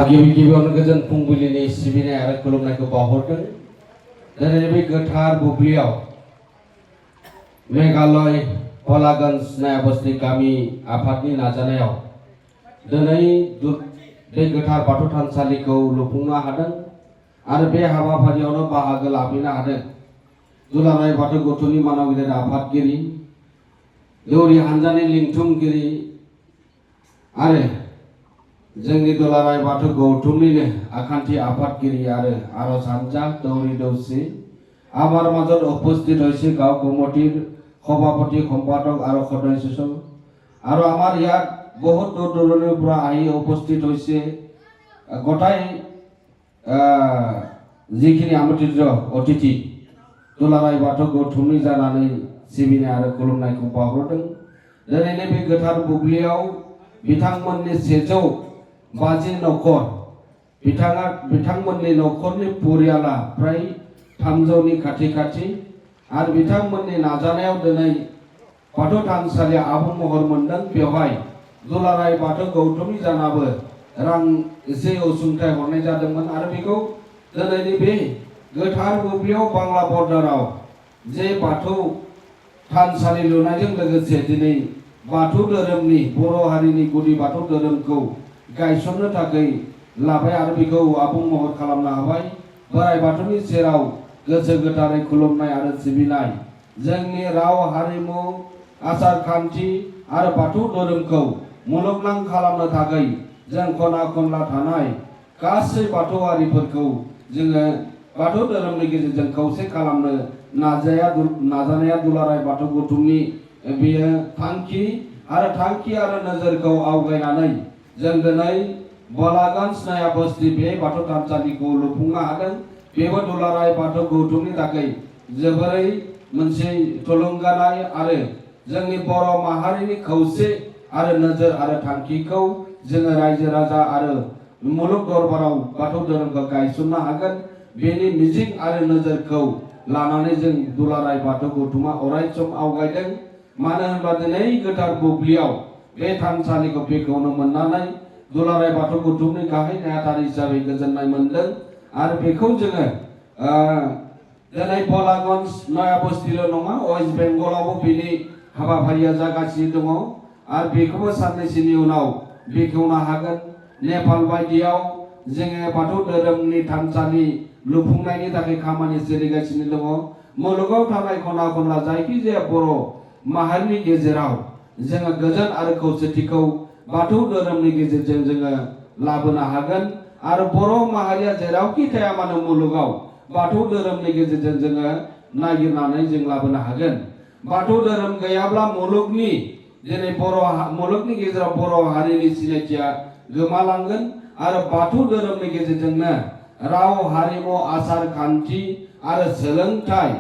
गिबियावनो गोजोन फुंबिलिनि सिबिनाय आरो खुलुमनायखौ बावहरदों। दिनै बे गोथार बुब्लियाव मेघालय पलागन्ज नायाबस्ति गामि आफादनि नाजानायाव दिनै बे गोथार बाथौ थानसालिखौ लुफुंनो हादों आरो बे हाबाफारियावनो बाहागो लाफैनो हादों। दुलाराय बाथौ गौथुमनि मानगिरि आफादगिरि, दौरि हानजानि लिंथुमगिरि आरो जोंनि दुलाराय बाथौ गौथुमनिनो आखान्थि आफादगिरि आरो आरज हानजा दौरि दौसि আমার মাজত উপস্থিত হৈছে গাঁও কমিটিৰ সভাপতি সম্পাদক আৰু সদস্য আৰু আমাৰ ইয়াত বহুত দূৰ দূৰণিৰ পৰা আহি উপস্থিত হৈছে গোটাই যিখিনি আমন্ত্ৰিত অতিথি दुलाराय बाथौ गौथुमनि जानानै सिबिनाय आरो खुलुमनायखौ बावहरदों। दिनैनि बे गोथार बुब्लियाव बिथांमोननि 150 नखर बिथांमोननि नखरनि परियाला प्राय 300नि खाथि आरो बिथांमोननि नाजानायाव दिनै बाथौ थानसालिया आबुं महर मोनदों। बेवहाय दुलाराय बाथौ गौथुमनि जानाबो रां एसे अनसुंथाइ हरनाय जादोंमोन आरो बेखौ दिनैनि बे गोथार बुब्लियाव बांला बर्डाराव जे बाथौ थानसालि लुनायजों लोगोसे दिनै बाथौ धोरोमनि बर' हारिनि गुदि बाथौ धोरोमखौ गायसननो थाखाय लाबाय आरो बेखौ आबुं महर खालामनो हाबाय। बोराइ बाथौनि सेराव गोसो गोथारै खुलुमनाय आरो सिबिनाय जोंनि राव हारिमु आसार खान्थि आरो बाथौ धोरोमखौ मुलुगनां खालामनो थाखाय जों खना खनला थानाय गासै बाथौआरिफोरखौ जोङो बाथौ धोरोमनि गेजेरजों खौसे खालामनो नाजानाया दुलाराय बाथौ गौथुमनि बेयो थांखि आरो नोजोरखौ आवगायनानै जों दिनै पलागन्ज नायाबस्ति बे बाथौ थानसालिखौ लुफुंनो हादों। बेबो दुलाराय बाथौ गौथुमनि थाखाय जोबोरै मोनसे थुलुंगानाय आरो जोंनि बर' माहारिनि खौसे आरो नोजोर आरो थांखिखौ जोङो रायजो राजा आरो मुलुग दरबाराव बाथौ धोरोमखौ गायसननो हागोन। बेनि मिजिं आरो नोजोरखौ लानानै जों दुलाराय बाथौ गौथुमा अरायसम आवगायदों। मानो होनबा दिनै गोथार बुब्लियाव बे थानसालिखौ बेखेवनो मोननानै दुलाराय बाथौ गौथुमनि गाहाय नेहाथारि हिसाबै गोजोननाय मोनदों आरो बेखौ जोङो दिनै पलागन्ज नायाबस्तिल' नङा, वेस्ट बेंगलावबो बेनि हाबाफारिया जागासिनो दङ आरो बेखौबो साननैसोनि उनाव बेखेवनो हागोन। नेपाल बायदियाव जोङो बाथौ धोरोमनि थानसालि लुफुंनायनि थाखाय खामानि सोलिगासिनो दङ। मुलुगाव थानाय खना खनला जायखिजाया बर' माहारिनि गेजेराव जोङो गोजोन आरो खौसेथिखौ बाथौ धोरोमनि गेजेरजों जोङो लाबोनो हागोन आरो बर' माहारिया जेरावखि थाया मानो मुलुगाव बाथौ धोरोमनि गेजेरजों जोङो नागिरनानै जों लाबोनो हागोन। बाथौ धोरोम गैयाब्ला मुलुगनि दिनै मुलुगनि गेजेराव बर' हारिनि सिनायथिया गोमालांगोन आरो बाथौ धोरोमनि गेजेरजोंनो राव हारिमु आसार खान्थि आरो सोलोंथाइ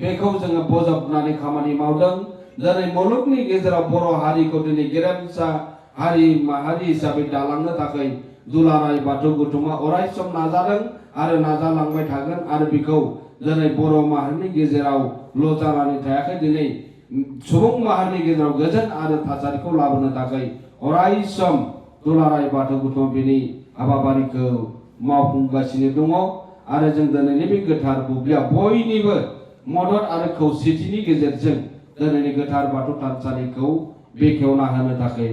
बेखौ जोङो बजबनानै खामानि मावदों। दिनै मुलुगनि गेजेराव बर' हारिखौ दिनै गेरेमसा हारि माहारि हिसाबै दालांनो थाखाय दुलाराय बाथौ गौथुमा अरायसम नाजादों आरो नाजालांबाय थागोन आरो बेखौ दिनै बर' माहारिनि गेजेरावल' जानानै थायाखै, दिनै सुबुं माहारिनि गेजेराव गोजोन आरो थासारिखौ लाबोनो थाखाय अरायसम दुलाराय बाथौ गौथुमा बेनि हाबाफारिखौ मावफुंगासिनो दङ आरो जों दिनैनि बे गोथार बुब्लियाव बयनिबो मदद आरो खौसेथिनि गेजेरजों दिनैनि गोथार बाथौ थानसालिखौ बेखेवना होनो थाखाय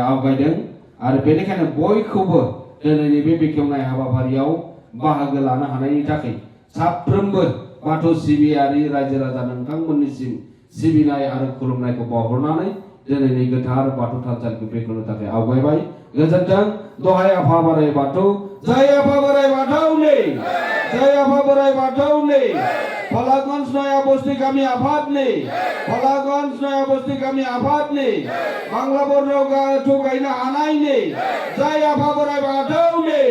आवगायदों आरो बेनिखायनो बयखौबो दिनैनि बे बेखेवनाय हाबाफारियाव बाहागो लानो हानायनि थाखाय साफ्रोमबो बाथौ सिबियारि रायजो राजा नोंथांमोननिसिम सिबिनाय आरो खुलुमनायखौ बावहरनानै दिनैनि गोथार बाथौ थानसालिखौ बेखेवनो थाखाय आवगायबाय। गोजोन्थों। दहाय आफा बोराइ बाथौ, जय आफा बोराइ बाथौनि, जय आफा बोराइ बाथौनि, पलागन्ज नायाबस्ति गामि आफादनि, पलागन्ज नायाबस्ति गामि आफादनि, बांला बर्डाराव गायनो हानायनि, जय आफा बोराइ बाथौनि।